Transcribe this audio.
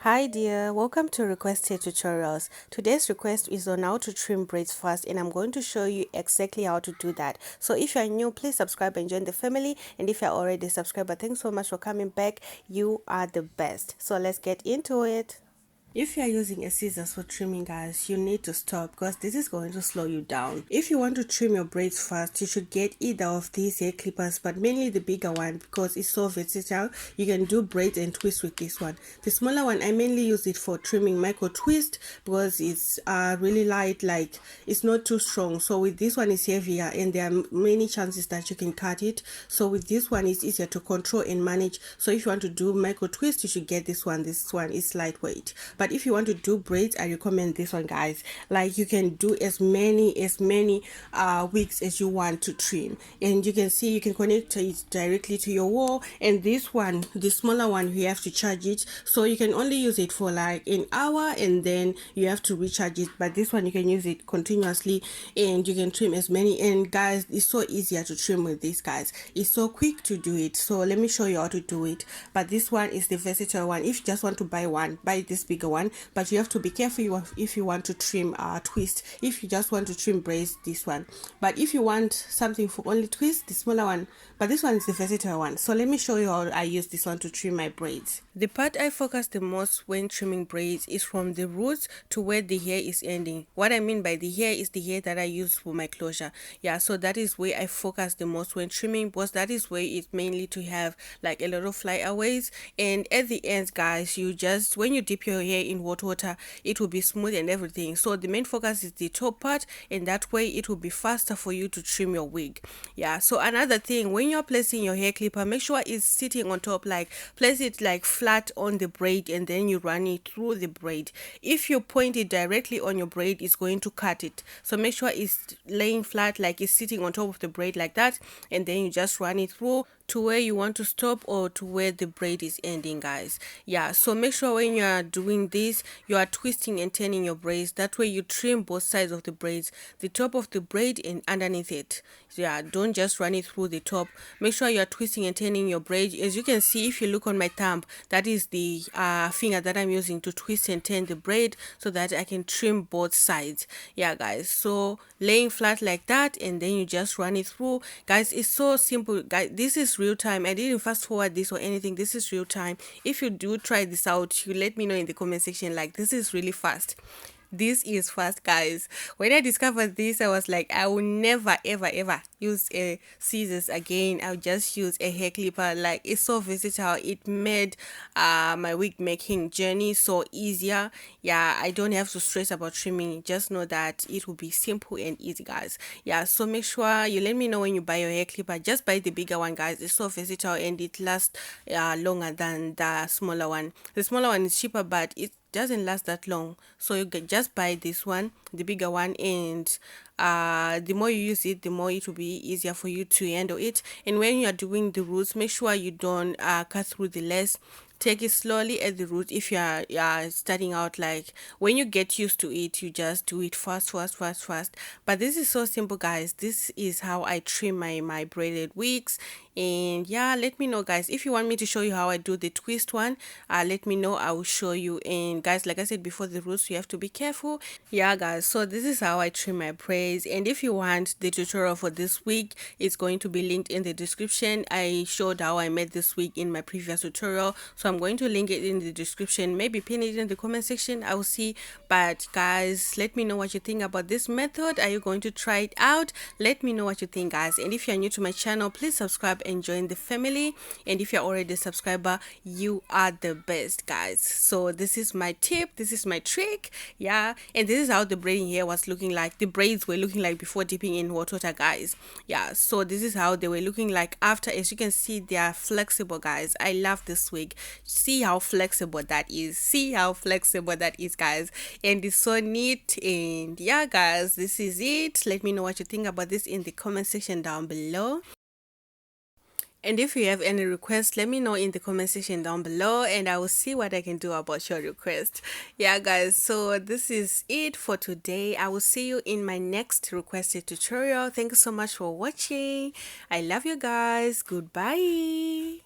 Hi dear, welcome to Requested Tutorials. Today's request is on how to trim braids fast, and I'm going to show you exactly how to do that. So if you're new, please subscribe and join the family, and if you're already a subscriber, thanks so much for coming back. You are the best. So let's get into it. If you are using a scissors for trimming, guys, you need to stop because this is going to slow you down. If you want to trim your braids fast, you should get either of these hair clippers, but mainly the bigger one because it's so versatile. You can do braids and twist with this one. The smaller one, I mainly use it for trimming micro twist because it's really light, like it's not too strong. So with this one, it's heavier and there are many chances that you can cut it. So with this one, it's easier to control and manage. So if you want to do micro twist, you should get this one. This one is lightweight. But if you want to do braids, I recommend this one, guys. Like you can do as many wigs as you want to trim, and you can see you can connect it directly to your wall. And this one, the smaller one, you have to charge it, so you can only use it for like an hour and then you have to recharge it. But this one, you can use it continuously and you can trim as many. And guys, it's so easier to trim with this, guys. It's so quick to do it. So let me show you how to do it. But this one is the versatile one. If you just want to buy one, buy this bigger one, but you have to be careful if you want to trim twist. If you just want to trim braids, this one. But if you want something for only twist, the smaller one. But this one is the versatile one. So let me show you how I use this one to trim my braids. The part I focus the most when trimming braids is from the roots to where the hair is ending. What I mean by the hair is the hair that I use for my closure. Yeah, so that is where I focus the most when trimming, because that is where it's mainly to have like a lot of flyaways. And at the ends, guys, you just, when you dip your hair in water, it will be smooth and everything. So the main focus is the top part, and that way it will be faster for you to trim your wig. Yeah, so another thing, when you're placing your hair clipper, make sure it's sitting on top, like place it like flat on the braid and then you run it through the braid. If you point it directly on your braid, it's going to cut it. So make sure it's laying flat, like it's sitting on top of the braid like that, and then you just run it through to where you want to stop or to where the braid is ending, guys. Yeah, so make sure when you are doing this, you are twisting and turning your braids. That way you trim both sides of the braids, the top of the braid and underneath it. Yeah, don't just run it through the top. Make sure you are twisting and turning your braid. As you can see, if you look on my thumb, that is the finger that I'm using to twist and turn the braid so that I can trim both sides. Yeah, guys, so laying flat like that, and then you just run it through. Guys, it's so simple, guys. This is real time. I didn't fast forward this or anything. This is real time. If you do try this out, you let me know in the comment section. Like, this is really fast. This is fast, guys. When I discovered this, I was like, I will never ever use a scissors again. I'll just use a hair clipper. Like, it's so versatile. It made my wig making journey so easier. Yeah, I don't have to stress about trimming. Just know that it will be simple and easy, guys. Yeah, so make sure you let me know when you buy your hair clipper. Just buy the bigger one, guys. It's so versatile and it lasts longer than the smaller one. The smaller one is cheaper, but it doesn't last that long. So you can just buy this one, the bigger one, and the more you use it, the more it will be easier for you to handle it. And when you are doing the roots, make sure you don't cut through the lace. Take it slowly at the root. If you are starting out, like when you get used to it, you just do it fast. But this is so simple, guys. This is how I trim my braided wigs. And yeah, let me know, guys, if you want me to show you how I do the twist one. Let me know, I will show you. And guys, like I said before, the roots, you have to be careful. Yeah, guys, so this is how I trim my braids. And if you want the tutorial for this wig, it's going to be linked in the description. I showed how I made this wig in my previous tutorial, so I'm going to link it in the description. Maybe pin it in the comment section, I will see. But guys, let me know what you think about this method. Are you going to try it out? Let me know what you think, guys. And if you're new to my channel, please subscribe and join the family. And if you're already a subscriber, you are the best, guys. So this is my tip, this is my trick. Yeah, and this is how the braiding hair was looking like, the braids were looking like before dipping in hot water, guys. Yeah, so this is how they were looking like after. As you can see, they are flexible, guys. I love this wig. See how flexible that is. See how flexible that is, guys. And it's so neat. And yeah, guys, this is it. Let me know what you think about this in the comment section down below. And if you have any requests, let me know in the comment section down below and I will see what I can do about your request. Yeah, guys, so this is it for today. I will see you in my next requested tutorial. Thank you so much for watching. I love you guys. Goodbye.